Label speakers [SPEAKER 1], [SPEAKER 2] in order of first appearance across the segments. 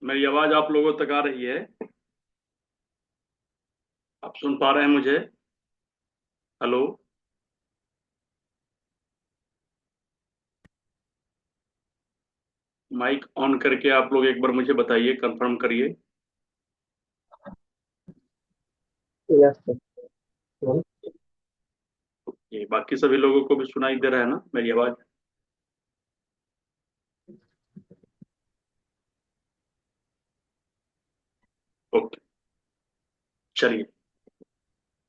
[SPEAKER 1] मेरी आवाज आप लोगों तक आ रही है? आप सुन पा रहे हैं मुझे? हेलो। माइक ऑन करके आप लोग एक बार मुझे बताइए, कंफर्म करिए।
[SPEAKER 2] Yes sir.
[SPEAKER 1] ये बाकी सभी लोगों को भी सुनाई दे रहा है ना मेरी आवाज? ओके, चलिए।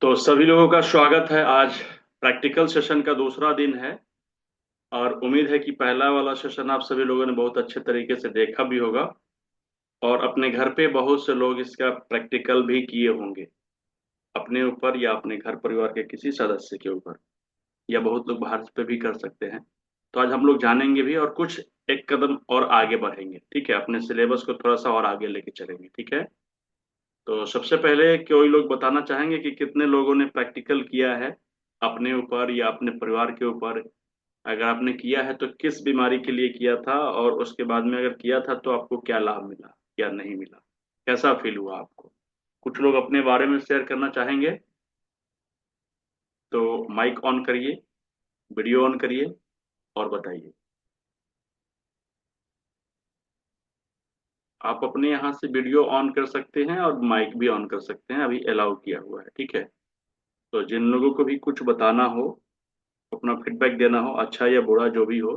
[SPEAKER 1] तो सभी लोगों का स्वागत है। आज प्रैक्टिकल सेशन का दूसरा दिन है और उम्मीद है कि पहला वाला सेशन आप सभी लोगों ने बहुत अच्छे तरीके से देखा भी होगा और अपने घर पे बहुत से लोग इसका प्रैक्टिकल भी किए होंगे, अपने ऊपर या अपने घर परिवार के किसी सदस्य के ऊपर, या बहुत लोग बाहर पे भी कर सकते हैं। तो आज हम लोग जानेंगे भी और कुछ एक कदम और आगे बढ़ेंगे, ठीक है? अपने सिलेबस को थोड़ा सा और आगे लेके चलेंगे, ठीक है? तो सबसे पहले कोई लोग बताना चाहेंगे कि कितने लोगों ने प्रैक्टिकल किया है अपने ऊपर या अपने परिवार के ऊपर? अगर आपने किया है तो किस बीमारी के लिए किया था, और उसके बाद में अगर किया था तो आपको क्या लाभ मिला या नहीं मिला, कैसा फील हुआ आपको? कुछ लोग अपने बारे में शेयर करना चाहेंगे तो माइक ऑन करिए, वीडियो ऑन करिए और बताइए। आप अपने यहाँ से वीडियो ऑन कर सकते हैं और माइक भी ऑन कर सकते हैं, अभी अलाउ किया हुआ है, ठीक है? तो जिन लोगों को भी कुछ बताना हो, अपना फीडबैक देना हो, अच्छा या बुरा जो भी हो,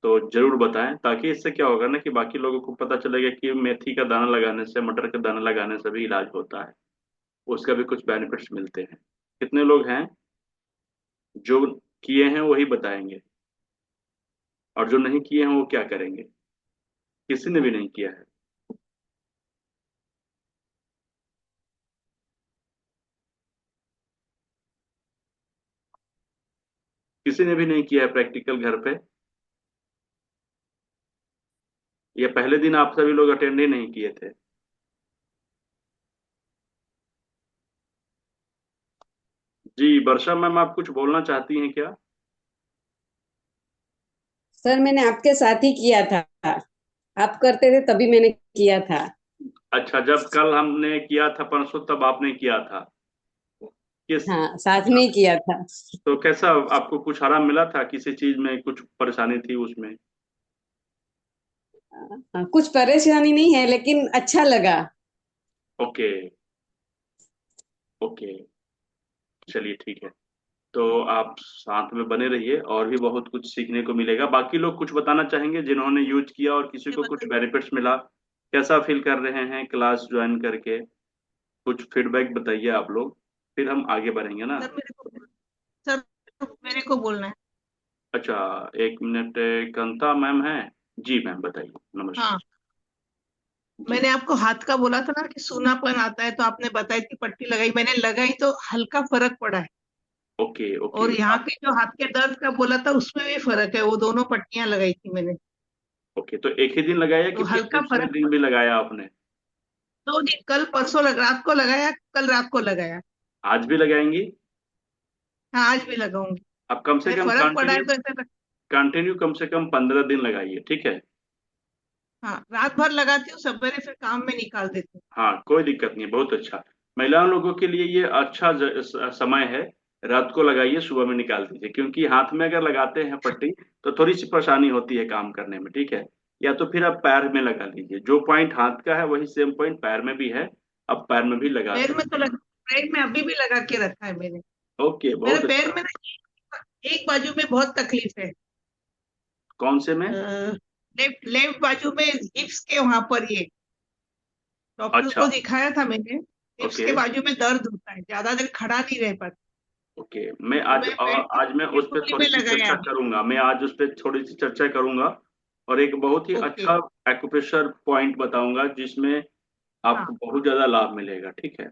[SPEAKER 1] तो जरूर बताएं, ताकि इससे क्या होगा ना कि बाकी लोगों को पता चलेगा कि मेथी का दाना लगाने से, मटर का दाना लगाने से भी इलाज होता है, उसका भी कुछ बेनिफिट्स मिलते हैं। कितने लोग हैं जो किए हैं वही बताएंगे, और जो नहीं किए हैं वो क्या करेंगे? किसी ने भी नहीं किया है? किसी ने भी नहीं किया है प्रैक्टिकल घर पे? या पहले दिन आप सभी लोग अटेंड ही नहीं किए थे? जी वर्षा मैम, आप कुछ बोलना चाहती हैं क्या?
[SPEAKER 2] सर मैंने आपके साथ ही किया था। आप करते थे तभी मैंने किया था।
[SPEAKER 1] अच्छा, जब कल हमने किया था परसों, तब आपने किया था? किस?
[SPEAKER 2] हाँ, साथ में ही किया था।
[SPEAKER 1] तो कैसा आपको कुछ आराम मिला था? किसी चीज में कुछ परेशानी थी उसमें?
[SPEAKER 2] हाँ, कुछ परेशानी नहीं है लेकिन अच्छा लगा।
[SPEAKER 1] ओके। ओके, चलिए ठीक है। तो आप साथ में बने रहिए, और भी बहुत कुछ सीखने को मिलेगा। बाकी लोग कुछ बताना चाहेंगे जिन्होंने यूज किया और किसी
[SPEAKER 2] ये
[SPEAKER 1] को कुछ
[SPEAKER 2] बताइए।
[SPEAKER 1] बेनिफिट्स मिला? कैसा फील कर रहे हैं क्लास ज्वाइन करके? कुछ फीडबैक बताइए आप लोग, फिर हम आगे बढ़ेंगे ना।
[SPEAKER 2] सर मेरे को बोलना है।
[SPEAKER 1] अच्छा, एक मिनट। कांता मैम है? जी मैम, बताइए।
[SPEAKER 2] हाँ,
[SPEAKER 1] नमस्कार। जी।
[SPEAKER 2] मैंने आपको हाथ का बोला था ना कि सूनापन आता है, तो आपने बताई थी पट्टी लगाई, मैंने लगाई तो हल्का फर्क पड़ा है।
[SPEAKER 1] ओके
[SPEAKER 2] और
[SPEAKER 1] ओके
[SPEAKER 2] यहाँ पे जो हाथ के दर्द का बोला था उसमें भी फर्क है, वो दोनों पट्टियां लगाई थी मैंने।
[SPEAKER 1] ओके, तो एक ही दिन लगाया कि
[SPEAKER 2] तो
[SPEAKER 1] फिर
[SPEAKER 2] हल्का
[SPEAKER 1] दूसरे
[SPEAKER 2] फर्क
[SPEAKER 1] दिन भी
[SPEAKER 2] पड़ा।
[SPEAKER 1] लगाया आपने?
[SPEAKER 2] 2 दिन, कल परसों रात को लगाया, कल रात को लगाया।
[SPEAKER 1] आज भी लगाएंगी?
[SPEAKER 2] हाँ, आज भी लगाऊंगी।
[SPEAKER 1] आप कम से
[SPEAKER 2] मैं
[SPEAKER 1] कम
[SPEAKER 2] फर्क पड़ा है
[SPEAKER 1] कंटिन्यू,
[SPEAKER 2] तो ऐसा
[SPEAKER 1] कंटिन्यू कम से कम 15 दिन लगाइए, ठीक है?
[SPEAKER 2] हाँ, रात भर लगाती हूँ, सवेरे फिर काम में निकाल देती हूँ।
[SPEAKER 1] हाँ, कोई दिक्कत नहीं, बहुत अच्छा। महिलाओं लोगों के लिए ये अच्छा समय है। रात को लगाइए, सुबह में निकाल दीजिए, क्योंकि हाथ में अगर लगाते हैं पट्टी तो थोड़ी सी परेशानी होती है काम करने में, ठीक है? या तो फिर आप पैर में लगा लीजिए, जो पॉइंट हाथ का है वही सेम पॉइंट पैर में भी है, आप पैर में भी लगा
[SPEAKER 2] पैर में तो
[SPEAKER 1] सकते हैं।
[SPEAKER 2] पैर में अभी भी लगा के रखा है मैंने।
[SPEAKER 1] ओके,
[SPEAKER 2] मेरे
[SPEAKER 1] बहुत
[SPEAKER 2] पैर
[SPEAKER 1] अच्छा।
[SPEAKER 2] में ना एक बाजू में बहुत तकलीफ है।
[SPEAKER 1] कौन से में?
[SPEAKER 2] लेफ्ट लेफ्ट बाजू में हिप्स के वहां पर ये डॉक्टर
[SPEAKER 1] अच्छा।
[SPEAKER 2] को दिखाया था मैंने। हिप्स
[SPEAKER 1] ओके
[SPEAKER 2] के बाजू में दर्द होता है, ज्यादा देर खड़ा नहीं रह पाता।
[SPEAKER 1] ओके, मैं
[SPEAKER 2] तो
[SPEAKER 1] आज
[SPEAKER 2] मैं बेड की
[SPEAKER 1] आज मैं उस पर
[SPEAKER 2] गोली
[SPEAKER 1] थोड़ी
[SPEAKER 2] में
[SPEAKER 1] सी
[SPEAKER 2] लगाया
[SPEAKER 1] चर्चा
[SPEAKER 2] अभी।
[SPEAKER 1] करूंगा, मैं आज उस पर थोड़ी सी चर्चा करूंगा। और एक बहुत ही
[SPEAKER 2] ओके।
[SPEAKER 1] अच्छा एक्यूप्रेशर पॉइंट बताऊंगा जिसमें
[SPEAKER 2] हाँ,
[SPEAKER 1] आपको बहुत ज्यादा लाभ मिलेगा, ठीक है?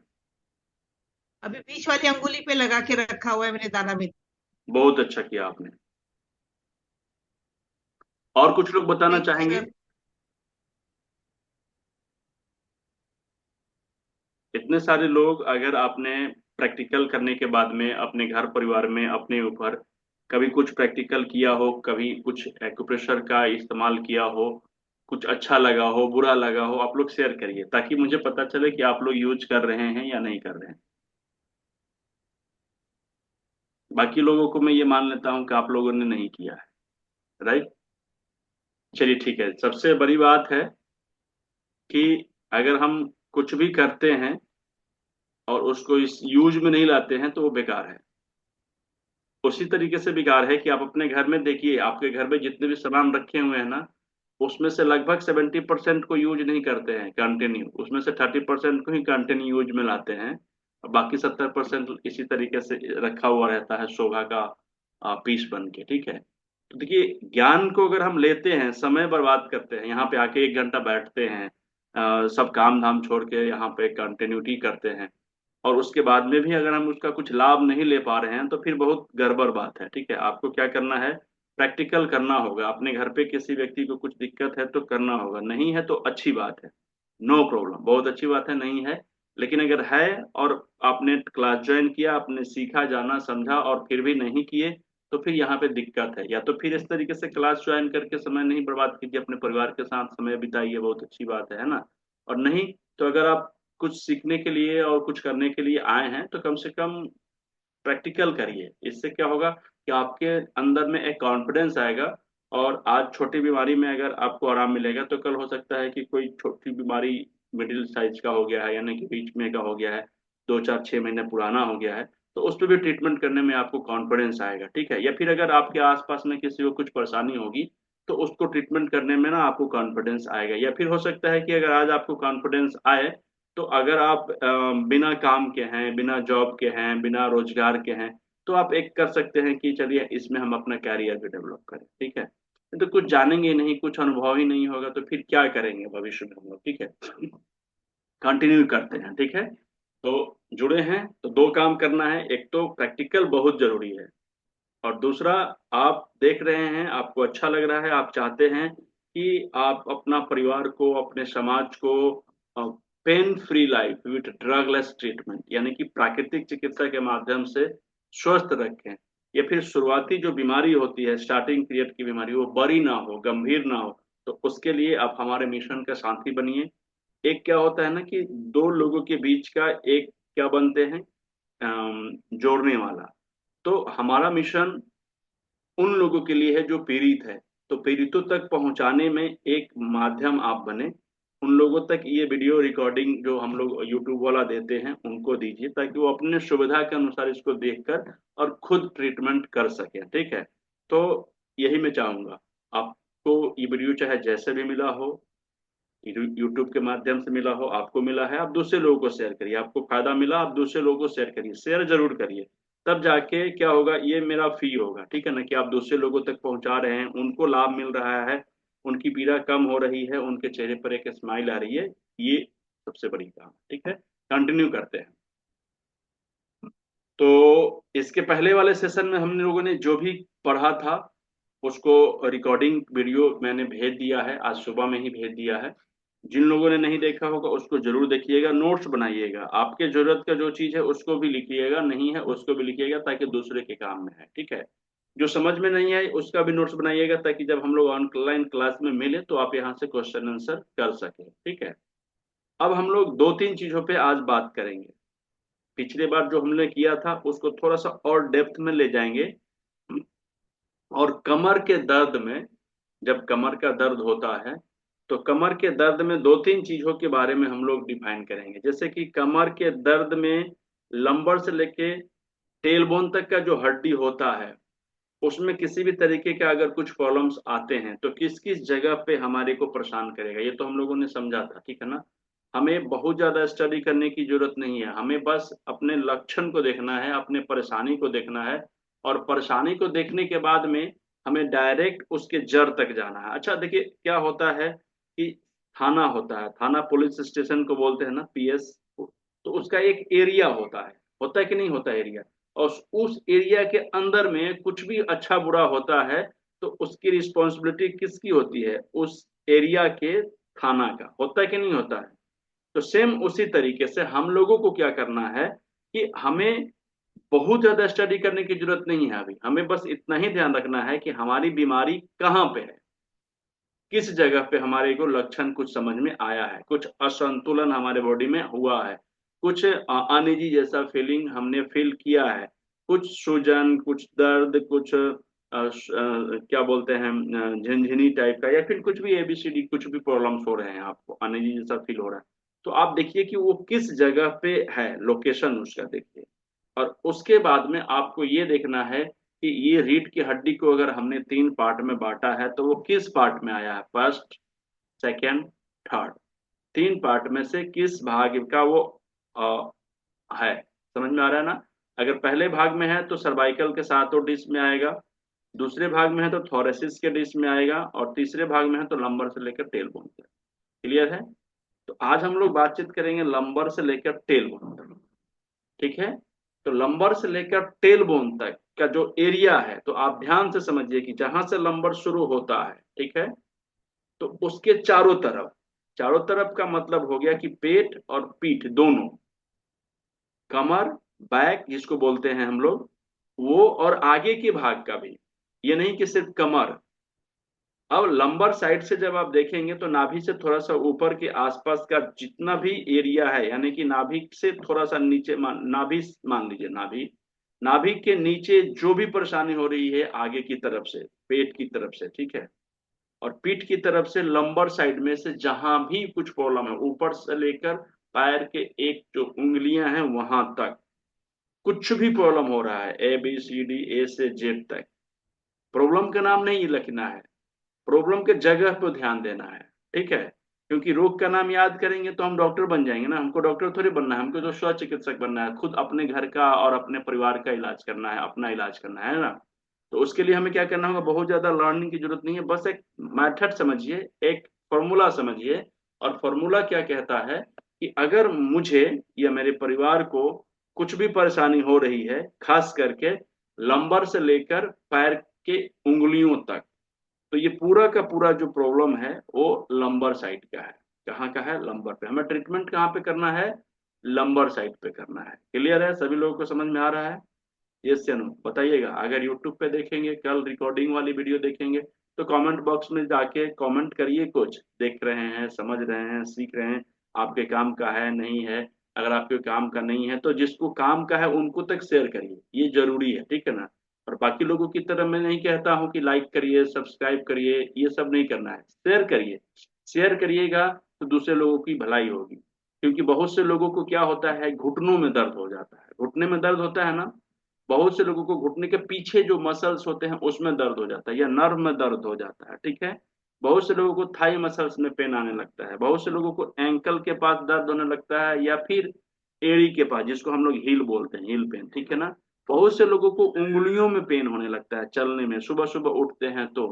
[SPEAKER 2] अभी बीच वाली अंगुली पे लगा के रखा हुआ है मैंने दाना में।
[SPEAKER 1] बहुत अच्छा किया आपने। और कुछ लोग बताना
[SPEAKER 2] थैंक यू
[SPEAKER 1] चाहेंगे?
[SPEAKER 2] सर।
[SPEAKER 1] इतने सारे लोग, अगर आपने प्रैक्टिकल करने के बाद में अपने घर परिवार में अपने ऊपर कभी कुछ प्रैक्टिकल किया हो, कभी कुछ एक्यूप्रेशर का इस्तेमाल किया हो, कुछ अच्छा लगा हो, बुरा लगा हो, आप लोग शेयर करिए ताकि मुझे पता चले कि आप लोग यूज कर रहे हैं या नहीं कर रहे हैं। बाकी लोगों को मैं ये मान लेता हूँ कि आप लोगों ने नहीं किया है। राइट। चलिए ठीक है। सबसे बड़ी बात है कि अगर हम कुछ भी करते हैं और उसको इस यूज में नहीं लाते हैं तो वो बेकार है। उसी तरीके से बेकार है कि आप अपने घर में देखिए, आपके घर में जितने भी सामान रखे हुए हैं ना, उसमें से लगभग 70% को यूज नहीं करते हैं कंटिन्यू, उसमें से 30% को ही कंटिन्यू यूज में लाते हैं, और बाकी 70% इसी तरीके से रखा हुआ रहता है शोभा का पीस बन के। ठीक है। तो देखिए, ज्ञान को अगर हम लेते हैं, समय बर्बाद करते हैं, यहाँ पे आके 1 घंटा बैठते हैं, सब काम धाम छोड़ के यहाँ पे कंटिन्यूटी करते हैं, और उसके बाद में भी अगर हम उसका कुछ लाभ नहीं ले पा रहे हैं तो फिर बहुत गड़बड़ बात है। ठीक है। आपको क्या करना है, प्रैक्टिकल करना होगा। अपने घर पे किसी व्यक्ति को कुछ दिक्कत है तो करना होगा, नहीं है तो अच्छी बात है, नो प्रॉब्लम, बहुत अच्छी बात है, नहीं है। लेकिन अगर है और आपने क्लास ज्वाइन किया, आपने सीखा, जाना, समझा और फिर भी नहीं किए, तो फिर यहाँ पे दिक्कत है। या तो फिर इस तरीके से क्लास ज्वाइन करके समय नहीं बर्बाद कीजिए, अपने परिवार के साथ समय बिताइए, बहुत अच्छी बात है ना। और नहीं तो अगर आप कुछ सीखने के लिए और कुछ करने के लिए आए हैं तो कम से कम प्रैक्टिकल करिए। इससे क्या होगा कि आपके अंदर में एक कॉन्फिडेंस आएगा, और आज छोटी बीमारी में अगर आपको आराम मिलेगा तो कल हो सकता है कि कोई छोटी बीमारी मिडिल साइज का हो गया है, यानी कि बीच में का हो गया है, 2 4 6 महीने पुराना हो गया है, तो उस पर भी ट्रीटमेंट करने में आपको कॉन्फिडेंस आएगा। ठीक है। या फिर अगर आपके आसपास में किसी को कुछ परेशानी होगी तो उसको ट्रीटमेंट करने में ना आपको कॉन्फिडेंस आएगा। या फिर हो सकता है कि अगर आज आपको कॉन्फिडेंस आए तो अगर आप बिना काम के हैं, बिना जॉब के हैं, बिना रोजगार के हैं, तो आप एक कर सकते हैं कि चलिए इसमें हम अपना कैरियर भी डेवलप करें। ठीक है। तो कुछ जानेंगे नहीं, कुछ अनुभव ही नहीं होगा तो फिर क्या करेंगे भविष्य में हम लोग। ठीक है। कंटिन्यू करते हैं। ठीक है। तो जुड़े हैं तो दो काम करना है, एक तो प्रैक्टिकल बहुत जरूरी है, और दूसरा, आप देख रहे हैं, आपको अच्छा लग रहा है, आप चाहते हैं कि आप अपना परिवार को, अपने समाज को pain free life with drugless treatment, यानी कि प्राकृतिक चिकित्सा के माध्यम से स्वस्थ रखें। या फिर शुरुआती जो बीमारी होती है, स्टार्टिंग पीरियड की बीमारी, वो बड़ी ना हो, गंभीर ना हो, तो उसके लिए आप हमारे मिशन का साथी बनिए। एक क्या होता है ना कि दो लोगों के बीच का एक क्या बनते हैं, जोड़ने वाला। तो हमारा मिशन उन लोगों के लिए है जो पीड़ित है, तो पीड़ितों तक पहुंचाने में एक माध्यम आप बने। उन लोगों तक ये वीडियो रिकॉर्डिंग जो हम लोग यूट्यूब वाला देते हैं उनको दीजिए, ताकि वो अपने सुविधा के अनुसार इसको देखकर और खुद ट्रीटमेंट कर सकें। ठीक है। तो यही मैं चाहूंगा, आपको ये वीडियो चाहे जैसे भी मिला हो, यूट्यूब के माध्यम से मिला हो, आपको मिला है, आप दूसरे लोगों को शेयर करिए, आपको फायदा मिला, आप दूसरे लोगों को शेयर करिए, शेयर जरूर करिए। तब जाके क्या होगा, ये मेरा फी होगा। ठीक है ना, कि आप दूसरे लोगों तक पहुंचा रहे हैं, उनको लाभ मिल रहा है, उनकी पीड़ा कम हो रही है, उनके चेहरे पर एक स्माइल आ रही है, ये सबसे बड़ी काम। ठीक है। कंटिन्यू करते हैं। तो इसके पहले वाले सेशन में हम लोगों ने जो भी पढ़ा था उसको रिकॉर्डिंग वीडियो मैंने भेज दिया है, आज सुबह में ही भेज दिया है। जिन लोगों ने नहीं देखा होगा उसको जरूर देखिएगा, नोट्स बनाइएगा, आपके जरूरत का जो चीज है उसको भी लिखिएगा, नहीं है उसको भी लिखिएगा, ताकि दूसरे के काम में है। ठीक है। जो समझ में नहीं आए उसका भी नोट्स बनाइएगा, ताकि जब हम लोग ऑनलाइन क्लास में मिले तो आप यहाँ से क्वेश्चन आंसर कर सके। ठीक है। अब हम लोग 2 3 चीजों पे आज बात करेंगे। पिछले बार जो हमने किया था उसको थोड़ा सा और डेप्थ में ले जाएंगे, और कमर के दर्द में, जब कमर का दर्द होता है तो कमर के दर्द में 2 3 चीजों के बारे में हम लोग डिफाइन करेंगे। जैसे कि कमर के दर्द में लंबर से लेके टेल बोन तक का जो हड्डी होता है, उसमें किसी भी तरीके का अगर कुछ प्रॉब्लम्स आते हैं तो किस किस जगह पे हमारे को परेशान करेगा, ये तो हम लोगों ने समझा था। ठीक है ना। हमें बहुत ज्यादा स्टडी करने की जरूरत नहीं है, हमें बस अपने लक्षण को देखना है, अपने परेशानी को देखना है, और परेशानी को देखने के बाद में हमें डायरेक्ट उसके जड़ तक जाना है। अच्छा देखिए, क्या होता है कि थाना होता है, थाना पुलिस स्टेशन को बोलते हैं ना, पीएस, तो उसका एक एरिया होता है कि नहीं होता एरिया, और उस एरिया के अंदर में कुछ भी अच्छा बुरा होता है तो उसकी रिस्पॉन्सिबिलिटी किसकी होती है, उस एरिया के थाना का, होता है कि नहीं होता है। तो सेम उसी तरीके से हम लोगों को क्या करना है कि हमें बहुत ज्यादा स्टडी करने की जरूरत नहीं है, अभी हमें बस इतना ही ध्यान रखना है कि हमारी बीमारी कहाँ पे है। किस जगह पे हमारे को लक्षण कुछ समझ में आया है, कुछ असंतुलन हमारे बॉडी में हुआ है, कुछ अनईजी जैसा फीलिंग हमने फील किया है, कुछ सूजन, कुछ दर्द, कुछ क्या बोलते हैं, झिनझिनी टाइप का, या फिर कुछ भी एबीसीडी, कुछ भी प्रॉब्लम्स हो रहे हैं, आपको अनईजी जैसा फील हो रहा है, तो आप देखिए कि वो किस जगह पे है, लोकेशन उसका देखिए। और उसके बाद में आपको ये देखना है कि ये रीढ़ की हड्डी को अगर हमने 3 पार्ट में बांटा है तो वो किस पार्ट में आया है, फर्स्ट, सेकेंड, थर्ड, 3 पार्ट में से किस भाग का वो है। समझ में आ रहा है ना? अगर पहले भाग में है तो सर्वाइकल के सातों डिश में आएगा, दूसरे भाग में है तो थोरेसिस के डिश में आएगा, और तीसरे भाग में है तो लंबर से लेकर टेल बोन तक। क्लियर है? तो आज हम लोग बातचीत करेंगे लंबर से लेकर टेल बोन तक। ठीक है? तो लंबर से लेकर टेल बोन तक का जो एरिया है, तो आप ध्यान से समझिए कि जहां से लंबर शुरू होता है, ठीक है, तो उसके चारों तरफ, चारों तरफ का मतलब हो गया कि पेट और पीठ दोनों, कमर, बैक जिसको बोलते हैं हम लोग, वो, और आगे के भाग का भी, ये नहीं कि सिर्फ कमर। अब लंबर साइड से जब आप देखेंगे तो नाभि से थोड़ा सा ऊपर के आसपास का जितना भी एरिया है, यानी कि नाभि से थोड़ा सा नीचे, नाभि मान लीजिए, नाभि, नाभि के नीचे जो भी परेशानी हो रही है आगे की तरफ से, पेट की तरफ से, ठीक है, और पीठ की तरफ से, लंबर साइड में से जहां भी कुछ प्रॉब्लम है, ऊपर से लेकर पैर के एक जो उंगलियां हैं वहां तक कुछ भी प्रॉब्लम हो रहा है, ABCD, ए से जेड तक, प्रॉब्लम का नाम नहीं लिखना है, प्रॉब्लम के जगह पर ध्यान देना है। ठीक है? क्योंकि रोग का नाम याद करेंगे तो हम डॉक्टर बन जाएंगे ना, हमको डॉक्टर थोड़ी बनना है, हमको तो स्व चिकित्सक बनना है, खुद अपने घर का और अपने परिवार का इलाज करना है, अपना इलाज करना है ना। तो उसके लिए हमें क्या करना होगा, बहुत ज्यादा लर्निंग की जरूरत नहीं है, बस एक मेथड समझिए, एक फॉर्मूला समझिए। और फॉर्मूला क्या कहता है कि अगर मुझे या मेरे परिवार को कुछ भी परेशानी हो रही है, खास करके लंबर से लेकर पैर के उंगलियों तक, तो ये पूरा का पूरा जो प्रॉब्लम है वो लंबर साइड का है। कहाँ का है? लंबर पे। हमें ट्रीटमेंट कहाँ पे करना है? लंबर साइड पे करना है। क्लियर है? सभी लोगों को समझ में आ रहा है? यस या नो बताइएगा। अगर यूट्यूब पे देखेंगे, कल रिकॉर्डिंग वाली वीडियो देखेंगे, तो कमेंट बॉक्स में जाके कमेंट करिए, कुछ देख रहे हैं, समझ रहे हैं, सीख रहे हैं, आपके काम का है नहीं है। अगर आपके काम का नहीं है तो जिसको काम का है उनको तक शेयर करिए, ये जरूरी है, ठीक है ना। और बाकी लोगों की तरह मैं नहीं कहता हूँ कि लाइक करिए, सब्सक्राइब करिए, ये सब नहीं करना है, शेयर करिए। शेयर करिएगा तो दूसरे लोगों की भलाई होगी। क्योंकि बहुत से लोगों को क्या होता है, घुटनों में दर्द हो जाता है, घुटने में दर्द होता है ना, बहुत से लोगों को घुटने के पीछे जो मसल्स होते हैं उसमें दर्द हो जाता है, या नर्व में दर्द हो जाता है, ठीक है। बहुत से लोगों को थाई मसल्स में पेन आने लगता है, बहुत से लोगों को एंकल के पास दर्द होने लगता है, या फिर एड़ी के पास, जिसको हम लोग हील बोलते हैं, हील पेन, ठीक है ना। बहुत से लोगों को उंगलियों में पेन होने लगता है चलने में, सुबह सुबह उठते हैं तो।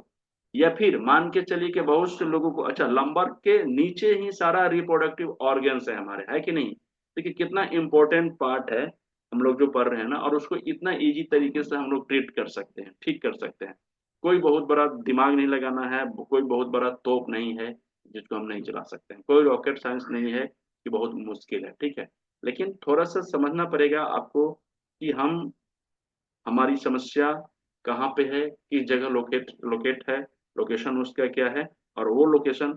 [SPEAKER 1] या फिर मान के चलिए कि बहुत से लोगों को, अच्छा, लंबर के नीचे ही सारा रिप्रोडक्टिव ऑर्गन्स है हमारे, है कि नहीं। देखिए कितना इंपॉर्टेंट पार्ट है हम लोग जो पढ़ रहे हैं ना, और उसको इतना इजी तरीके से हम लोग ट्रीट कर सकते हैं, ठीक कर सकते हैं। कोई बहुत बड़ा दिमाग नहीं लगाना है, कोई बहुत बड़ा तोप नहीं है जिसको हम नहीं चला सकते हैं, कोई रॉकेट साइंस नहीं है कि बहुत मुश्किल है, ठीक है। लेकिन थोड़ा सा समझना पड़ेगा आपको कि हम, हमारी समस्या कहाँ पे है, किस जगह लोकेट लोकेट है, लोकेशन उसका क्या है, और वो लोकेशन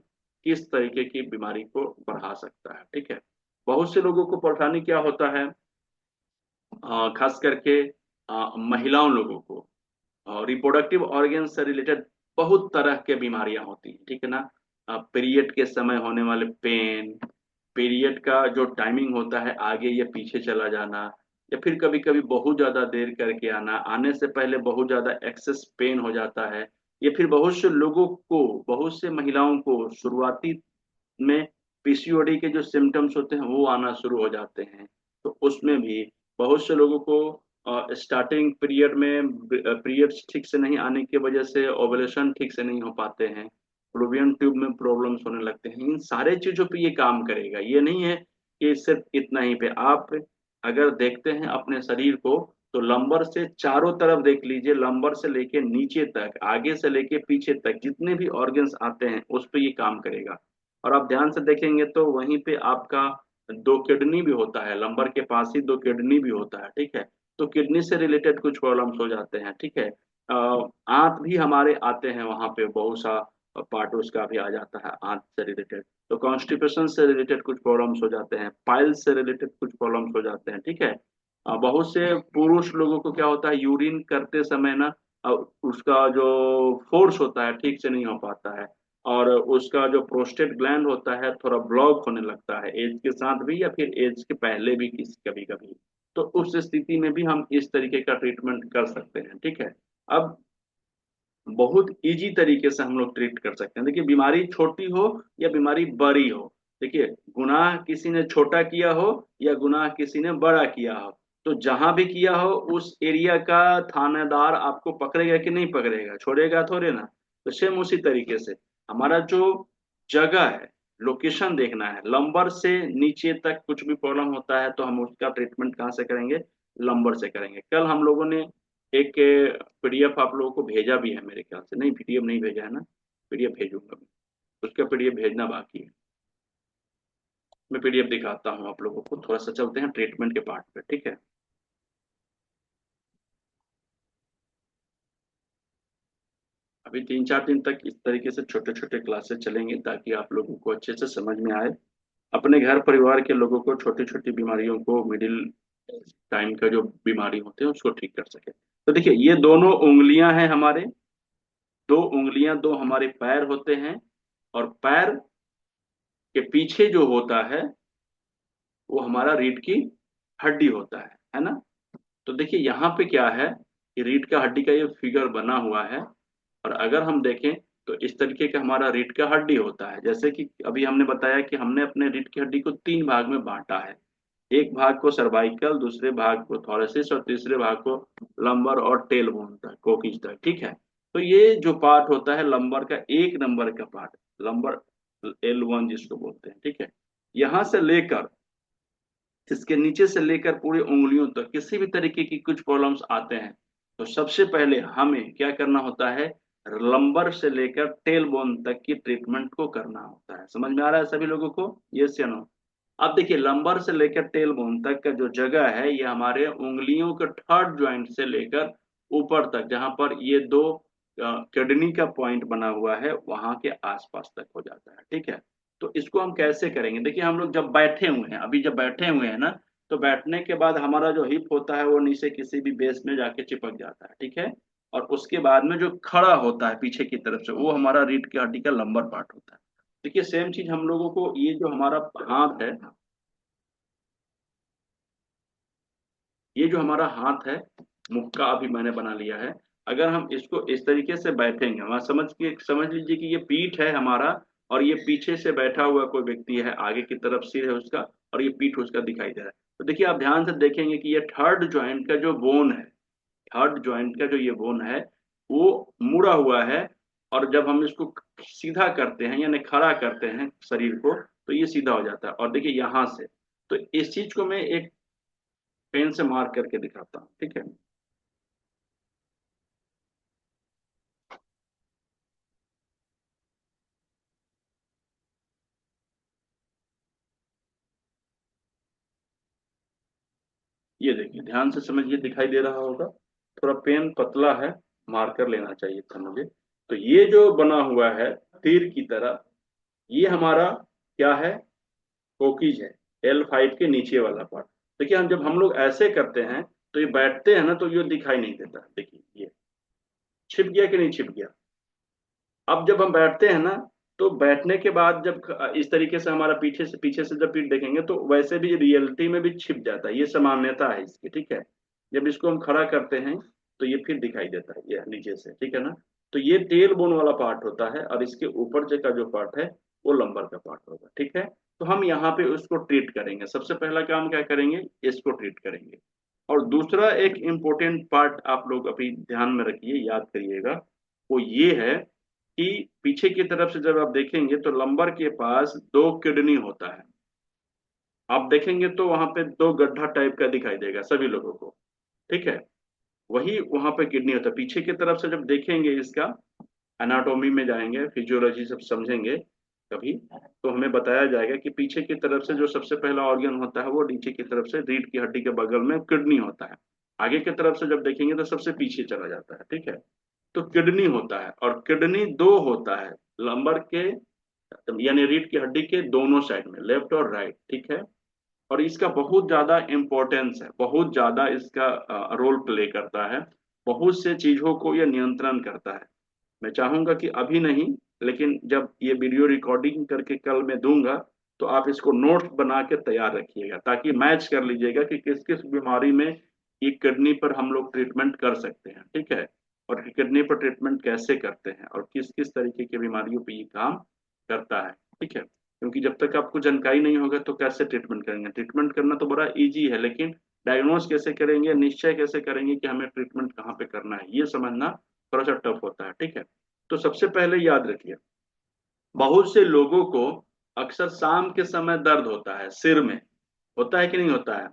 [SPEAKER 1] किस तरीके की बीमारी को बढ़ा सकता है, ठीक है। बहुत से लोगों को परेशानी क्या होता है, खास करके महिलाओं लोगों को रिप्रोडक्टिव ऑर्गन से रिलेटेड बहुत तरह के बीमारियां होती हैं, ठीक है ना। पीरियड के समय होने वाले पेन, पीरियड का जो टाइमिंग होता है आगे या पीछे चला जाना, या फिर कभी कभी बहुत ज्यादा देर करके आना, आने से पहले बहुत ज्यादा एक्सेस पेन हो जाता है, या फिर बहुत से लोगों को, बहुत से महिलाओं को शुरुआती में पीसीओडी के जो सिम्टम्स होते हैं वो आना शुरू हो जाते हैं। तो उसमें भी बहुत से लोगों को स्टार्टिंग पीरियड में पीरियड्स ठीक से नहीं आने की वजह से ओवुलेशन ठीक से नहीं हो पाते हैं, फ्लोपियन ट्यूब में प्रॉब्लम्स होने लगते हैं। इन सारे चीजों पे ये काम करेगा, ये नहीं है कि सिर्फ इतना ही पे। आप अगर देखते हैं अपने शरीर को, तो लंबर से चारों तरफ देख लीजिए, लंबर से लेके नीचे तक, आगे से लेके पीछे तक जितने भी ऑर्गन्स आते हैं उस पे ये काम करेगा। और आप ध्यान से देखेंगे तो वहीं पे आपका 2 किडनी भी होता है, लंबर के पास ही 2 किडनी भी होता है, ठीक है। तो किडनी से रिलेटेड कुछ प्रॉब्लम्स हो जाते हैं, ठीक है। आंत भी हमारे आते हैं वहां पे बहुत सा, पार्ट उसका भी आ जाता है आंत से रिलेटेड। तो कॉन्स्टिपेशन से रिलेटेड कुछ प्रॉब्लम्स हो जाते हैं, पाइल्स से रिलेटेड कुछ प्रॉब्लम्स हो जाते हैं, ठीक है। बहुत से पुरुष लोगों को क्या होता है, यूरिन करते समय ना उसका जो फोर्स होता है ठीक से नहीं हो पाता है, और उसका जो प्रोस्टेट ग्लैंड होता है थोड़ा ब्लॉक होने लगता है एज के साथ भी या फिर एज के पहले भी किसी कभी कभी। तो उस स्थिति में भी हम इस तरीके का ट्रीटमेंट कर सकते हैं, ठीक है। अब बहुत इजी तरीके से हम लोग ट्रीट कर सकते हैं। देखिए बीमारी छोटी हो या बीमारी बड़ी हो, देखिए गुनाह किसी ने छोटा किया हो या गुनाह किसी ने बड़ा किया हो, तो जहां भी किया हो उस एरिया का थानेदार आपको पकड़ेगा कि नहीं पकड़ेगा, छोड़ेगा थोड़े ना। तो सेम उसी तरीके से हमारा जो जगह है, लोकेशन देखना है, लंबर से नीचे तक कुछ भी प्रॉब्लम होता है तो हम उसका ट्रीटमेंट कहाँ से करेंगे, लंबर से करेंगे। कल हम लोगों ने एक पीडीएफ आप लोगों को भेजा भी है मेरे ख्याल से, नहीं पीडीएफ नहीं भेजा है ना, पीडीएफ भेजूंगा मैं, उसका पीडीएफ भेजना बाकी है। मैं पीडीएफ दिखाता हूँ आप लोगों को, थोड़ा सा चलते हैं ट्रीटमेंट के पार्ट पे, ठीक है। अभी 3-4 दिन तक इस तरीके से छोटे छोटे क्लासेस चलेंगे ताकि आप लोगों को अच्छे से समझ में आए, अपने घर परिवार के लोगों को छोटी छोटी बीमारियों को, मिडिल टाइम का जो बीमारी होते हैं उसको ठीक कर सके। तो देखिए ये दोनों उंगलियां हैं हमारे, दो उंगलियां, दो हमारे पैर होते हैं, और पैर के पीछे जो होता है वो हमारा रीढ़ की हड्डी होता है ना। तो देखिए यहाँ पे क्या है कि रीढ़ का हड्डी का ये फिगर बना हुआ है, और अगर हम देखें तो इस तरीके का हमारा रीढ़ का हड्डी होता है। जैसे कि अभी हमने बताया कि हमने अपने रीढ़ की हड्डी को 3 भाग में बांटा है, एक भाग को सर्वाइकल, दूसरे भाग को थोरेसिस, और तीसरे भाग को लंबर और टेल बोन तक, कोकिज तक, ठीक है। तो ये जो पार्ट होता है लंबर का, 1 नंबर का पार्ट, लंबर L1 जिसको बोलते हैं, ठीक है। यहाँ से लेकर, इसके नीचे से लेकर पूरी उंगलियों तक किसी भी तरीके की कुछ प्रॉब्लम्स आते हैं तो सबसे पहले हमें क्या करना होता है, लंबर से लेकर टेल बोन तक की ट्रीटमेंट को करना होता है। समझ में आ रहा है सभी लोगों को, यस या नो? अब देखिए लंबर से लेकर टेल बोन तक का जो जगह है ये हमारे उंगलियों के थर्ड जॉइंट से लेकर ऊपर तक, जहां पर ये दो किडनी का पॉइंट बना हुआ है वहां के आसपास तक हो जाता है, ठीक है। तो इसको हम कैसे करेंगे, देखिए हम लोग जब बैठे हुए हैं, अभी जब बैठे हुए हैं ना, तो बैठने के बाद हमारा जो हिप होता है वो नीचे किसी भी बेस में जाके चिपक जाता है, ठीक है। और उसके बाद में जो खड़ा होता है पीछे की तरफ से वो हमारा रीढ़ की हड्डी का लंबर पार्ट होता है। देखिए सेम चीज हम लोगों को, ये जो हमारा हाथ है, ये जो हमारा हाथ है, मुक्का अभी मैंने बना लिया है। अगर हम इसको इस तरीके से बैठेंगे, वहां समझ लीजिए कि ये पीठ है हमारा, और ये पीछे से बैठा हुआ कोई व्यक्ति है, आगे की तरफ सिर है उसका, और ये पीठ उसका दिखाई दे रहा है। तो देखिए आप ध्यान से देखेंगे कि ये थर्ड जॉइंट का जो बोन है, थर्ड जॉइंट का जो ये बोन है वो मुड़ा हुआ है, और जब हम इसको सीधा करते हैं यानी खड़ा करते हैं शरीर को, तो ये सीधा हो जाता है। और देखिए यहाँ से, तो इस चीज को मैं एक पेन से मार्क करके दिखाता हूँ, ठीक है। ये देखिए ध्यान से समझिए, दिखाई दे रहा होगा, थोड़ा पेन पतला है, मार्कर लेना चाहिए था मुझे। तो ये जो बना हुआ है तीर की तरह, ये हमारा क्या है, फोकीज है, L5 के नीचे वाला पार्ट। देखिए हम जब हम लोग ऐसे करते हैं तो ये बैठते हैं ना तो ये दिखाई नहीं देता, देखिए ये छिप गया कि नहीं छिप गया। अब जब हम बैठते हैं ना, तो बैठने के बाद जब इस तरीके से हमारा पीछे से जब पीठ देखेंगे तो वैसे भी रियलिटी में भी छिप जाता है, ये सामान्यता है इसकी, ठीक है। जब इसको हम खड़ा करते हैं तो ये फिर दिखाई देता है ये नीचे से, ठीक है ना। तो ये टेल बोन वाला पार्ट होता है, और इसके ऊपर का जो पार्ट है वो लंबर का पार्ट होगा, ठीक है। तो हम यहाँ पे उसको ट्रीट करेंगे, सबसे पहला काम क्या करेंगे, इसको ट्रीट करेंगे। और दूसरा एक इम्पोर्टेंट पार्ट आप लोग अभी ध्यान में रखिए, याद करिएगा, वो ये है कि पीछे की तरफ से जब आप देखेंगे तो लंबर के पास 2 किडनी होता है। आप देखेंगे तो वहां पे 2 गड्ढा टाइप का दिखाई देगा सभी लोगों को, ठीक है। वही वहां पे किडनी होता है। पीछे की तरफ से जब देखेंगे, इसका एनाटोमी में जाएंगे, फिजियोलॉजी सब समझेंगे कभी, तो हमें बताया जाएगा कि पीछे की तरफ से जो सबसे पहला ऑर्गन होता है वो नीचे की तरफ से रीढ़ की हड्डी के बगल में किडनी होता है। आगे की तरफ से जब देखेंगे तो सबसे पीछे चला जाता है, ठीक है। तो किडनी होता है, और किडनी दो होता है, लंबर के यानी रीढ़ की हड्डी के दोनों साइड में, लेफ्ट और राइट, ठीक है। और इसका बहुत ज्यादा इम्पोर्टेंस है, बहुत ज्यादा इसका रोल प्ले करता है, बहुत से चीजों को यह नियंत्रण करता है। मैं चाहूंगा कि अभी नहीं, लेकिन जब ये वीडियो रिकॉर्डिंग करके कल मैं दूंगा, तो आप इसको नोट्स बना के तैयार रखिएगा, ताकि मैच कर लीजिएगा कि किस किस बीमारी में ये किडनी पर हम लोग ट्रीटमेंट कर सकते हैं, ठीक है। और किडनी पर ट्रीटमेंट कैसे करते हैं और किस किस तरीके की बीमारियों पे ये काम करता है, ठीक है। क्योंकि जब तक आपको जानकारी नहीं होगा तो कैसे ट्रीटमेंट करेंगे। ट्रीटमेंट करना तो बड़ा इजी है, लेकिन डायग्नोज कैसे करेंगे, निश्चय कैसे करेंगे कि हमें ट्रीटमेंट कहाँ पे करना है, ये समझना थोड़ा सा टफ होता है, ठीक है। तो सबसे पहले याद रखिए, बहुत से लोगों को अक्सर शाम के समय दर्द होता है सिर में। होता है कि नहीं होता है?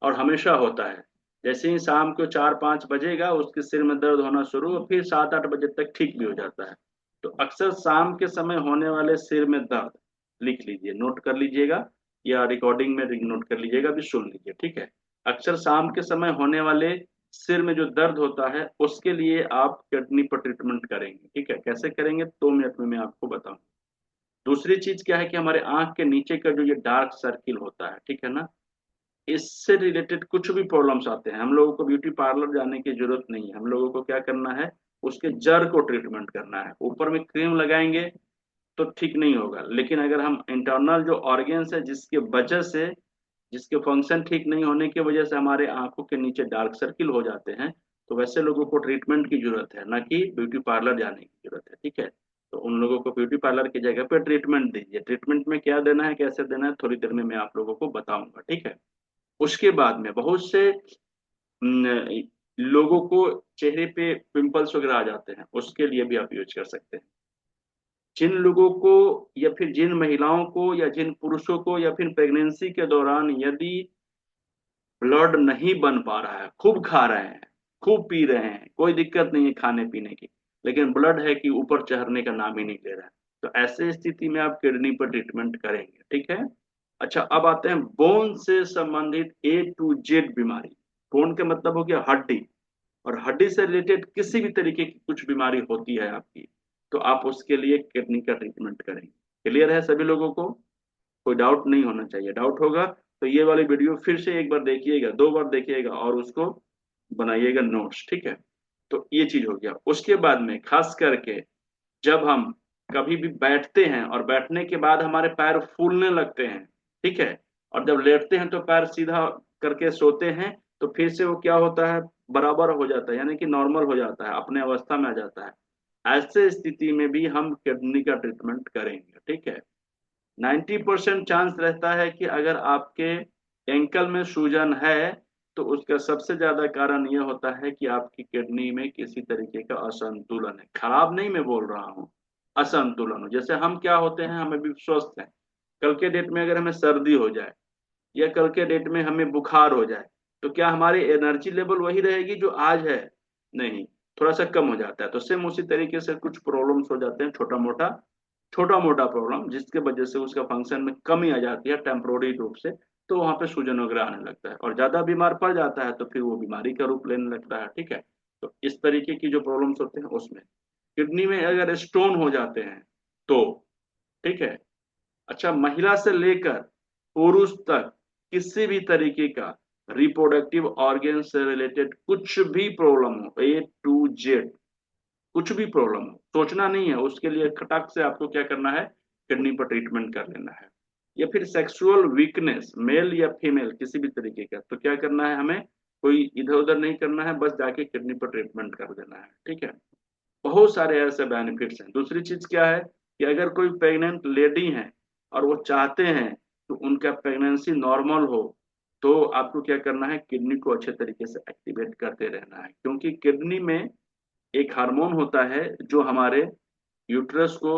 [SPEAKER 1] और हमेशा होता है। जैसे ही शाम को 4-5 बजेगा उसके सिर में दर्द होना शुरू, और फिर 7-8 बजे तक ठीक भी हो जाता है। तो अक्सर शाम के समय होने वाले सिर में दर्द, लिख लीजिए, नोट कर लीजिएगा, या रिकॉर्डिंग में नोट कर लीजिएगा, भी सुन लीजिए, ठीक है। अक्सर शाम के समय होने वाले सिर में जो दर्द होता है, उसके लिए आप किडनी पर ट्रीटमेंट करेंगे, ठीक है। कैसे करेंगे 2 मिनट में मैं आपको बताऊं। दूसरी चीज क्या है कि हमारे आंख के नीचे का जो ये डार्क सर्किल होता है, ठीक है ना, इससे रिलेटेड कुछ भी प्रॉब्लम्स आते हैं, हम लोगों को ब्यूटी पार्लर जाने की जरूरत नहीं है। हम लोगों को क्या करना है, उसके जड़ को ट्रीटमेंट करना है। ऊपर में क्रीम लगाएंगे तो ठीक नहीं होगा, लेकिन अगर हम इंटरनल जो ऑर्गेन्स है, जिसके वजह से, जिसके फंक्शन ठीक नहीं होने की वजह से हमारे आंखों के नीचे डार्क सर्किल हो जाते हैं, तो वैसे लोगों को ट्रीटमेंट की जरूरत है, ना कि ब्यूटी पार्लर जाने की जरूरत है, ठीक है। तो उन लोगों को ब्यूटी पार्लर की जगह पे ट्रीटमेंट दीजिए। ट्रीटमेंट में क्या देना है, कैसे देना है, थोड़ी देर में मैं आप लोगों को बताऊंगा, ठीक है। उसके बाद में बहुत से लोगों को चेहरे पे पिंपल्स वगैरह आ जाते हैं, उसके लिए भी आप यूज कर सकते हैं। जिन लोगों को, या फिर जिन महिलाओं को, या जिन पुरुषों को, या फिर प्रेगनेंसी के दौरान यदि ब्लड नहीं बन पा रहा है, खूब खा रहे हैं, खूब पी रहे हैं, कोई दिक्कत नहीं है खाने पीने की, लेकिन ब्लड है कि ऊपर चढ़ने का नाम ही नहीं ले रहा है, तो ऐसे स्थिति में आप किडनी पर ट्रीटमेंट करेंगे, ठीक है। अच्छा, अब आते हैं बोन से संबंधित A to Z बीमारी। बोन का मतलब हो गया हड्डी, और हड्डी से रिलेटेड किसी भी तरीके की कुछ बीमारी होती है आपकी, तो आप उसके लिए किडनी का ट्रीटमेंट करेंगे। क्लियर है सभी लोगों को? कोई डाउट नहीं होना चाहिए। डाउट होगा तो ये वाली वीडियो फिर से एक बार देखिएगा, 2 बार देखिएगा, और उसको बनाइएगा नोट्स, ठीक है। तो ये चीज हो गया। उसके बाद में खास करके जब हम कभी भी बैठते हैं और बैठने के बाद हमारे पैर फूलने लगते हैं, ठीक है, और जब लेटते हैं तो पैर सीधा करके सोते हैं, तो फिर से वो क्या होता है, बराबर हो जाता है, यानी कि नॉर्मल हो जाता है, अपने अवस्था में आ जाता है। ऐसे स्थिति में भी हम किडनी का ट्रीटमेंट करेंगे, ठीक है। 90% चांस रहता है कि अगर आपके एंकल में सूजन है, तो उसका सबसे ज्यादा कारण यह होता है कि आपकी किडनी में किसी तरीके का असंतुलन है। खराब नहीं मैं बोल रहा हूँ, असंतुलन हो। जैसे हम क्या होते हैं, हमें भी स्वस्थ हैं, कल के डेट में अगर हमें सर्दी हो जाए, या कल के डेट में हमें बुखार हो जाए, तो क्या हमारी एनर्जी लेवल वही रहेगी जो आज है? नहीं, थोड़ा सा कम हो जाता है। तो सेम उसी तरीके से कुछ प्रॉब्लम्स हो जाते हैं, छोटा मोटा प्रॉब्लम, जिसके वजह से उसका फंक्शन में कमी आ जाती है टेम्पोररी रूप से, तो वहां पे सूजन वगैरह आने लगता है, और ज्यादा बीमार पड़ जाता है तो फिर वो बीमारी का रूप लेने लगता है, ठीक है। तो इस तरीके की जो प्रॉब्लम्स होते हैं उसमें, किडनी में अगर स्टोन हो जाते हैं तो, ठीक है। अच्छा, महिला से लेकर पुरुष तक किसी भी तरीके का रिप्रोडक्टिव ऑर्गन से रिलेटेड कुछ भी प्रॉब्लम हो, A to Z, कुछ भी प्रॉब्लम हो, सोचना नहीं है, उसके लिए खटाक से आपको क्या करना है, किडनी पर ट्रीटमेंट कर लेना है। या फिर सेक्सुअल वीकनेस, मेल या फीमेल किसी भी तरीके का, तो क्या करना है हमें, कोई इधर उधर नहीं करना है, बस जाके किडनी पर ट्रीटमेंट कर देना है, ठीक है। बहुत सारे ऐसे बेनिफिट्स हैं। दूसरी चीज क्या है कि अगर कोई प्रेग्नेंट लेडी है और वो चाहते हैं तो उनका प्रेगनेंसी नॉर्मल हो, तो आपको क्या करना है, किडनी को अच्छे तरीके से एक्टिवेट करते रहना है, क्योंकि किडनी में एक हार्मोन होता है जो हमारे यूट्रस को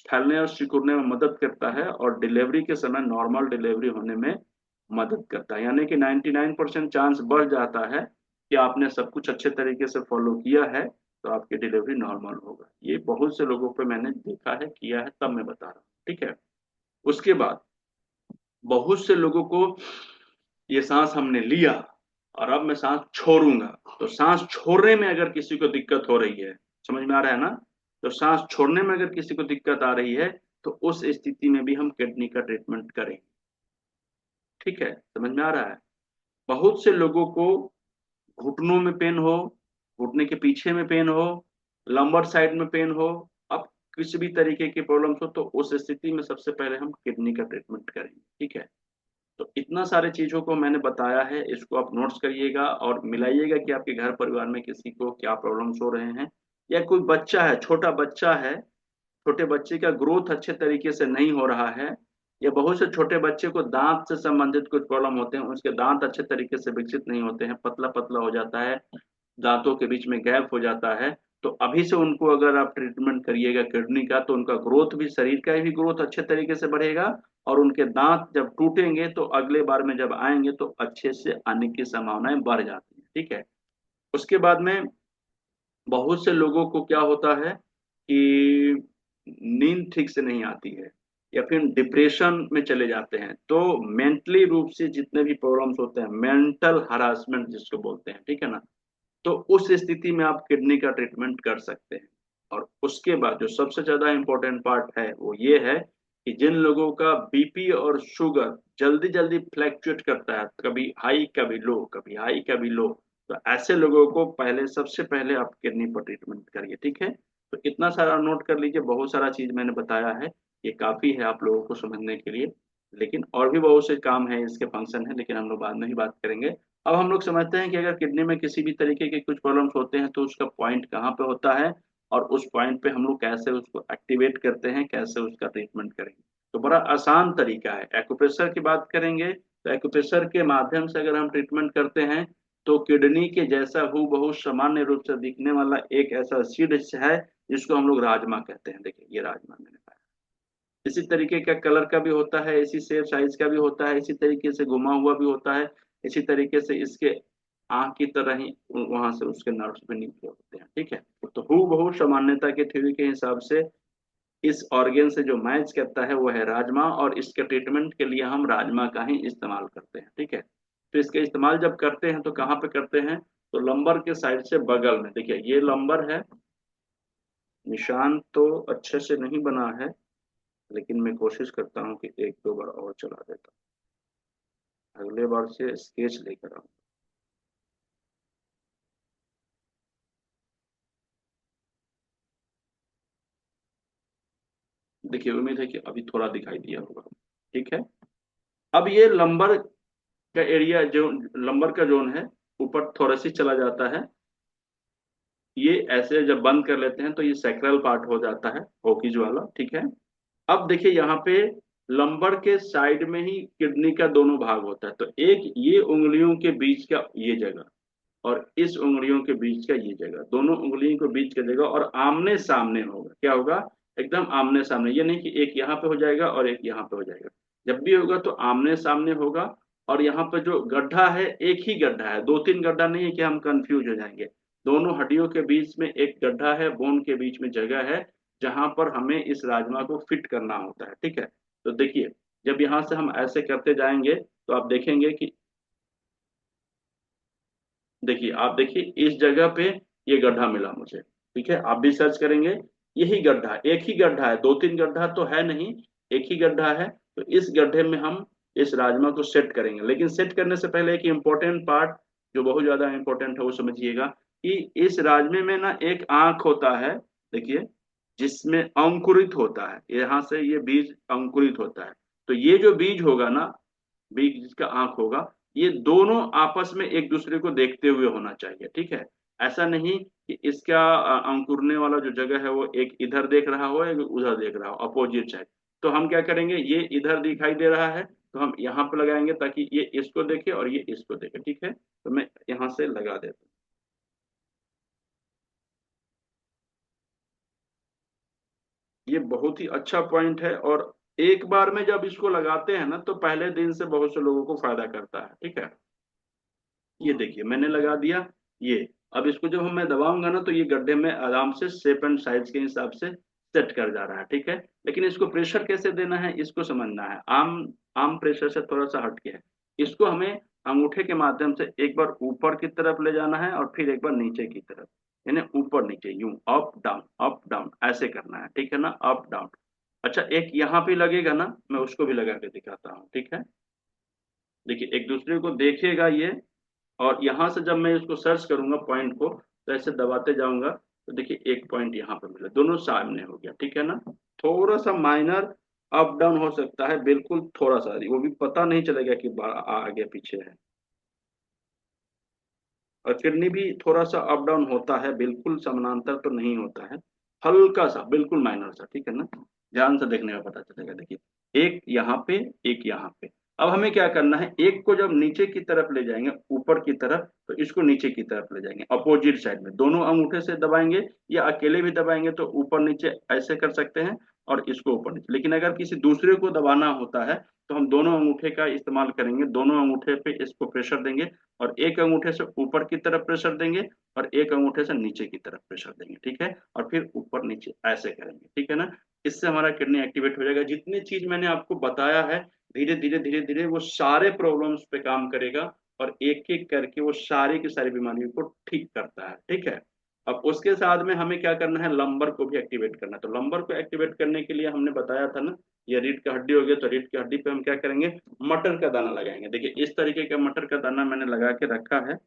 [SPEAKER 1] फैलने और सिकुड़ने में मदद करता है, और डिलीवरी के समय नॉर्मल डिलीवरी होने में मदद करता है। यानी कि 99% चांस बढ़ जाता है कि आपने सब कुछ अच्छे तरीके से फॉलो किया है, तो आपकी डिलीवरी नॉर्मल होगा। ये बहुत से लोगों पे मैंने देखा है, किया है, तब मैं बता रहा हूँ, ठीक है। उसके बाद बहुत से लोगों को ये सांस हमने लिया और अब मैं सांस छोड़ूंगा, तो सांस छोड़ने में अगर किसी को दिक्कत हो रही है, समझ में आ रहा है ना, तो सांस छोड़ने में अगर किसी को दिक्कत आ रही है तो उस स्थिति में भी हम किडनी का ट्रीटमेंट करें। ठीक है, समझ में आ रहा है। बहुत से लोगों को घुटनों में पेन हो, घुटने के पीछे में पेन हो, लंबर साइड में पेन हो, अब किसी भी तरीके की प्रॉब्लम्स हो, तो उस स्थिति में सबसे पहले हम किडनी का ट्रीटमेंट करेंगे। ठीक है, तो इतना सारे चीजों को मैंने बताया है, इसको आप नोट्स करिएगा और मिलाइएगा कि आपके घर परिवार में किसी को क्या प्रॉब्लम्स हो रहे हैं, या कोई बच्चा है, छोटा बच्चा है, छोटे बच्चे का ग्रोथ अच्छे तरीके से नहीं हो रहा है, या बहुत से छोटे बच्चे को दांत से संबंधित कुछ प्रॉब्लम होते हैं, उसके दांत अच्छे तरीके से विकसित नहीं होते हैं, पतला पतला हो जाता है, दांतों के बीच में गैप हो जाता है, तो अभी से उनको अगर आप ट्रीटमेंट करिएगा किडनी का, तो उनका ग्रोथ भी, शरीर का भी ग्रोथ अच्छे तरीके से बढ़ेगा, और उनके दांत जब टूटेंगे तो अगले बार में जब आएंगे तो अच्छे से आने की संभावनाएं बढ़ जाती है। ठीक है, उसके बाद में बहुत से लोगों को क्या होता है कि नींद ठीक से नहीं आती है, या फिर डिप्रेशन में चले जाते हैं, तो मेंटली रूप से जितने भी प्रॉब्लम्स होते हैं, मेंटल हरासमेंट जिसको बोलते हैं, ठीक है ना, तो उस स्थिति में आप किडनी का ट्रीटमेंट कर सकते हैं। और उसके बाद जो सबसे ज्यादा इम्पोर्टेंट पार्ट है वो ये है कि जिन लोगों का बीपी और शुगर जल्दी जल्दी फ्लैक्चुएट करता है, कभी हाई कभी लो, कभी हाई कभी लो, तो ऐसे लोगों को पहले, सबसे पहले आप किडनी पर ट्रीटमेंट करिए। ठीक है, तो इतना सारा नोट कर लीजिए, बहुत सारा चीज मैंने बताया है, ये काफी है आप लोगों को समझने के लिए, लेकिन और भी बहुत से काम है, इसके फंक्शन है, लेकिन हम लोग बाद में ही बात करेंगे। अब हम लोग समझते हैं कि अगर किडनी में किसी भी तरीके के कुछ प्रॉब्लम्स होते हैं तो उसका पॉइंट कहाँ पे होता है, और उस पॉइंट पे हम लोग कैसे उसको एक्टिवेट करते हैं, कैसे उसका ट्रीटमेंट करेंगे। तो बड़ा आसान तरीका है। एक्यूप्रेशर की बात करेंगे तो एक्यूप्रेशर के माध्यम से अगर हम ट्रीटमेंट करते हैं तो किडनी के जैसा हूबहू सामान्य रूप से दिखने वाला एक ऐसा सीड है जिसको हम लोग राजमा कहते हैं। देखिए ये राजमा मैंने पाया, इसी तरीके का कलर का भी होता है, इसी शेप साइज का भी होता है, इसी तरीके से घुमा हुआ भी होता है, इसी तरीके से इसके आंख की तरह ही वहां से उसके नर्व्स भी निकले होते हैं। ठीक है, तो हु बहु सामान्यता के थ्योरी के हिसाब से इस ऑर्गेन से जो मैच करता है वो है राजमा, और इसके ट्रीटमेंट के लिए हम राजमा का ही इस्तेमाल करते हैं। ठीक है, तो इसका इस्तेमाल जब करते हैं तो कहाँ पे करते हैं, तो लंबर के साइड से बगल में, देखिए ये लंबर है, निशान तो अच्छे से नहीं बना है, लेकिन मैं कोशिश करता हूँ कि एक दो बार और चला देता हूँ, अगले बार से स्केच लेकर आऊँ। देखिए उम्मीद है कि अभी थोड़ा दिखाई दिया होगा। ठीक है, अब ये लंबर का एरिया, जो लंबर का जोन है, ऊपर थोड़ा सी चला जाता है, ये ऐसे जब बंद कर लेते हैं तो ये सैक्रल पार्ट हो जाता है, होकीज वाला। ठीक है, अब देखिए यहाँ पे लंबर के साइड में ही किडनी का दोनों भाग होता है, तो एक ये उंगलियों के बीच का ये जगह, और इस उंगलियों के बीच का ये जगह, दोनों उंगलियों के बीच का जगह, और आमने सामने होगा। क्या होगा, एकदम आमने सामने, ये नहीं कि एक यहाँ पे हो जाएगा और एक यहाँ पे हो जाएगा, जब भी होगा तो आमने सामने होगा। और यहाँ पे जो गड्ढा है, एक ही गड्ढा है, दो तीन गड्ढा नहीं है कि हम कंफ्यूज हो जाएंगे। दोनों हड्डियों के बीच में एक गड्ढा है, बोन के बीच में जगह है, जहां पर हमें इस राजमा को फिट करना होता है। ठीक है, तो देखिए जब यहाँ से हम ऐसे करते जाएंगे तो आप देखेंगे कि, देखिए आप देखिए इस जगह पे ये गड्ढा मिला मुझे। ठीक है, आप भी सर्च करेंगे, यही गड्ढा, एक ही गड्ढा है, दो तीन गड्ढा तो है नहीं, एक ही गड्ढा है। तो इस गड्ढे में हम इस राजमा को सेट करेंगे, लेकिन सेट करने से पहले एक इम्पोर्टेंट पार्ट जो बहुत ज्यादा इम्पोर्टेंट है वो समझिएगा, कि इस राजमे में ना एक आंख होता है, देखिए, जिसमें अंकुरित होता है, यहाँ से ये बीज अंकुरित होता है। तो ये जो बीज होगा ना, बीज जिसका आंख होगा, ये दोनों आपस में एक दूसरे को देखते हुए होना चाहिए। ठीक है, ऐसा नहीं कि इसका अंकुरने वाला जो जगह है वो एक इधर देख रहा हो, एक उधर देख रहा हो, अपोजिट साइड। तो हम क्या करेंगे, ये इधर दिखाई दे रहा है तो हम यहाँ पे लगाएंगे ताकि ये इसको देखे और ये इसको देखे। ठीक है, तो मैं यहाँ से लगा देता हूँ। ये बहुत ही अच्छा पॉइंट है, और एक बार में जब इसको लगाते हैं ना तो पहले दिन से बहुत से लोगों को फायदा करता है। ठीक है, ये देखिए मैंने लगा दिया ये। अब इसको जब हम मैं दबाऊंगा ना तो ये गड्ढे में आराम से शेप एंड साइज के हिसाब से सेट कर जा रहा है। ठीक है, लेकिन इसको प्रेशर कैसे देना है इसको समझना है, आम आम प्रेशर से थोड़ा सा हट के है। इसको हमें अंगूठे के माध्यम से एक बार ऊपर की तरफ ले जाना है और फिर एक बार नीचे की तरफ। यानी ऊपर नीचे, यूं अप डाउन ऐसे करना है, ठीक है ना, अप डाउन। अच्छा, एक यहाँ पे लगेगा ना, मैं उसको भी लगा के दिखाता हूँ, ठीक है। देखिए एक दूसरे को देखेगा ये, और यहाँ से जब मैं इसको सर्च करूंगा पॉइंट को, तो ऐसे दबाते जाऊंगा, तो देखिए एक पॉइंट यहाँ पे मिला, दोनों सामने हो गया, ठीक है ना। थोड़ा सा माइनर अप डाउन हो सकता है, बिल्कुल थोड़ा सा, वो भी पता नहीं चलेगा कि आगे पीछे है। और किडनी भी थोड़ा सा अप डाउन होता है, बिल्कुल समानांतर तो नहीं होता है, हल्का सा, बिल्कुल माइनर सा, ठीक है ना। ध्यान से देखने में पता चलेगा। देखिए एक यहाँ पे, एक यहाँ पे। अब हमें क्या करना है, एक को जब नीचे की तरफ ले जाएंगे, ऊपर की तरफ, तो इसको नीचे की तरफ ले जाएंगे, अपोजिट साइड में दोनों अंगूठे से दबाएंगे, या अकेले भी दबाएंगे तो ऊपर नीचे ऐसे कर सकते हैं, और इसको ऊपर नीचे। लेकिन अगर किसी दूसरे को दबाना होता है, तो हम दोनों अंगूठे का इस्तेमाल करेंगे, दोनों अंगूठे पे इसको प्रेशर देंगे, और एक अंगूठे से ऊपर की तरफ प्रेशर देंगे, और एक अंगूठे से नीचे की तरफ प्रेशर देंगे, ठीक है। और फिर ऊपर नीचे ऐसे करेंगे, ठीक है ना। इससे हमारा किडनी एक्टिवेट हो जाएगा। जितनी चीज मैंने आपको बताया है, धीरे धीरे धीरे धीरे वो सारे प्रॉब्लम्स पे काम करेगा, और एक एक करके वो सारी की सारी बीमारियों को ठीक करता है, ठीक है। अब उसके साथ में हमें क्या करना है, लंबर को भी एक्टिवेट करना है। तो लंबर को एक्टिवेट करने के लिए हमने बताया था ना, ये रीढ़ की हड्डी हो गया, तो रीढ़ की हड्डी पे हम क्या करेंगे, मटर का दाना लगाएंगे। देखिए इस तरीके का मटर का दाना मैंने लगा के रखा है,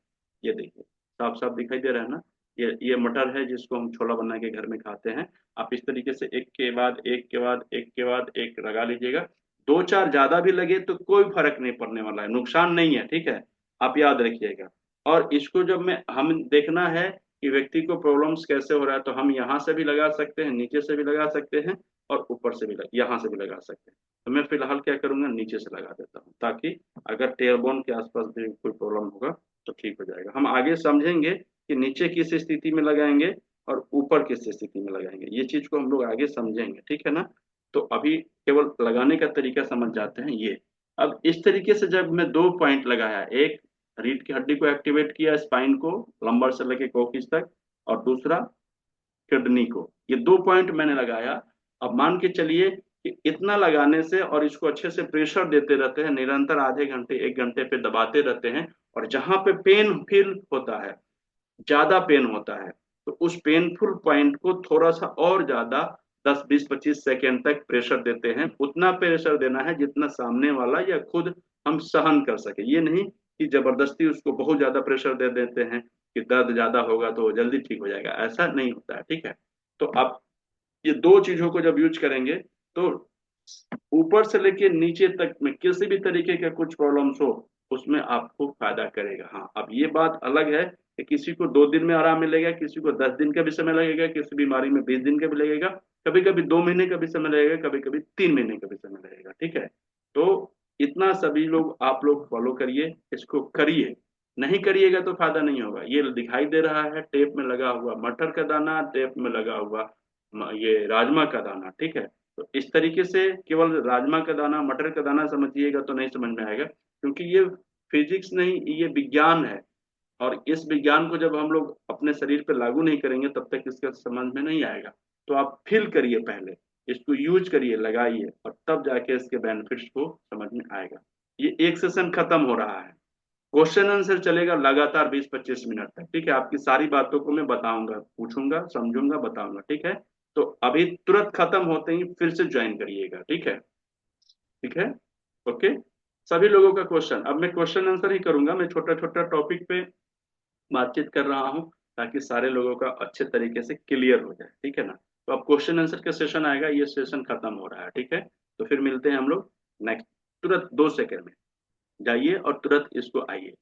[SPEAKER 1] ये देखिए साफ साफ दिखाई दे रहा है ना। ये मटर है जिसको हम छोला बना के घर में खाते हैं। आप इस तरीके से एक के बाद एक के बाद एक के बाद एक लगा लीजिएगा। दो चार ज्यादा भी लगे तो कोई फर्क नहीं पड़ने वाला है, नुकसान नहीं है, ठीक है। आप याद रखिएगा। और इसको जब मैं हम देखना है कि व्यक्ति को प्रॉब्लम्स कैसे हो रहा है, तो हम यहाँ से भी लगा सकते हैं, नीचे से भी लगा सकते हैं, और ऊपर से भी यहाँ से भी लगा सकते हैं। तो मैं फिलहाल क्या करूंगा, नीचे से लगा देता हूँ, ताकि अगर टेयरबोन के आसपास भी कोई प्रॉब्लम होगा तो ठीक हो जाएगा। हम आगे समझेंगे कि नीचे किस स्थिति में लगाएंगे और ऊपर किस स्थिति में लगाएंगे, ये चीज को हम लोग आगे समझेंगे, ठीक है ना। तो अभी केवल लगाने का तरीका समझ जाते हैं ये। अब इस तरीके से जब मैं दो पॉइंट लगाया, एक रीढ़ की हड्डी को एक्टिवेट किया, स्पाइन को लंबर से लेके कोकिस तक, और दूसरा किडनी को, ये दो पॉइंट मैंने लगाया। अब मान के चलिए कि इतना लगाने से, और इसको अच्छे से प्रेशर देते रहते हैं निरंतर, आधे घंटे एक घंटे पे दबाते रहते हैं, और जहां पे पेन फील होता है, ज्यादा पेन होता है, तो उस पेनफुल पॉइंट को थोड़ा सा और ज्यादा 10 20 25 सेकेंड तक प्रेशर देते हैं। उतना प्रेशर देना है जितना सामने वाला या खुद हम सहन कर सके। ये नहीं कि जबरदस्ती उसको बहुत ज्यादा प्रेशर दे देते हैं कि दर्द ज्यादा होगा तो वो जल्दी ठीक हो जाएगा, ऐसा नहीं होता है, ठीक है। तो आप ये दो चीजों को जब यूज करेंगे, तो ऊपर से लेके नीचे तक में किसी भी तरीके का कुछ प्रॉब्लम्स हो, उसमें आपको फायदा करेगा। हाँ, अब ये बात अलग है कि किसी को 2 दिन में आराम मिलेगा, किसी को 10 दिन का भी समय लगेगा, किसी बीमारी में 20 दिन का भी लगेगा, कभी कभी 2 महीने का भी समय लगेगा, कभी कभी 3 महीने का भी समय लगेगा, ठीक है। तो इतना सभी लोग, आप लोग फॉलो करिए, इसको करिए। नहीं करिएगा तो फायदा नहीं होगा। ये दिखाई दे रहा है टेप में लगा हुआ मटर का दाना, टेप में लगा हुआ ये राजमा का दाना, ठीक है। तो इस तरीके से केवल राजमा का दाना, मटर का दाना समझिएगा तो नहीं समझ में आएगा, क्योंकि ये फिजिक्स नहीं, ये विज्ञान है। और इस विज्ञान को जब हम लोग अपने शरीर पे लागू नहीं करेंगे, तब तक इसका समझ में नहीं आएगा। तो आप फील करिए पहले, इसको यूज करिए, लगाइए, और तब जाके इसके बेनिफिट्स को समझ में आएगा। ये एक सेशन खत्म हो रहा है, क्वेश्चन आंसर चलेगा लगातार 20 25 मिनट तक, ठीक है। आपकी सारी बातों को मैं बताऊंगा, पूछूंगा, समझूंगा, बताऊंगा, ठीक है। तो अभी तुरंत खत्म होते ही फिर से ज्वाइन करिएगा, ठीक है। ठीक है, ओके। सभी लोगों का क्वेश्चन, अब मैं क्वेश्चन आंसर ही करूंगा, मैं छोटा छोटा टॉपिक पे बातचीत कर रहा हूँ, ताकि सारे लोगों का अच्छे तरीके से क्लियर हो जाए, ठीक है ना। तो अब क्वेश्चन आंसर का सेशन आएगा, ये सेशन खत्म हो रहा है, ठीक है। तो फिर मिलते हैं हम लोग नेक्स्ट, तुरंत 2 सेकंड में जाइए और तुरंत इसको आइए।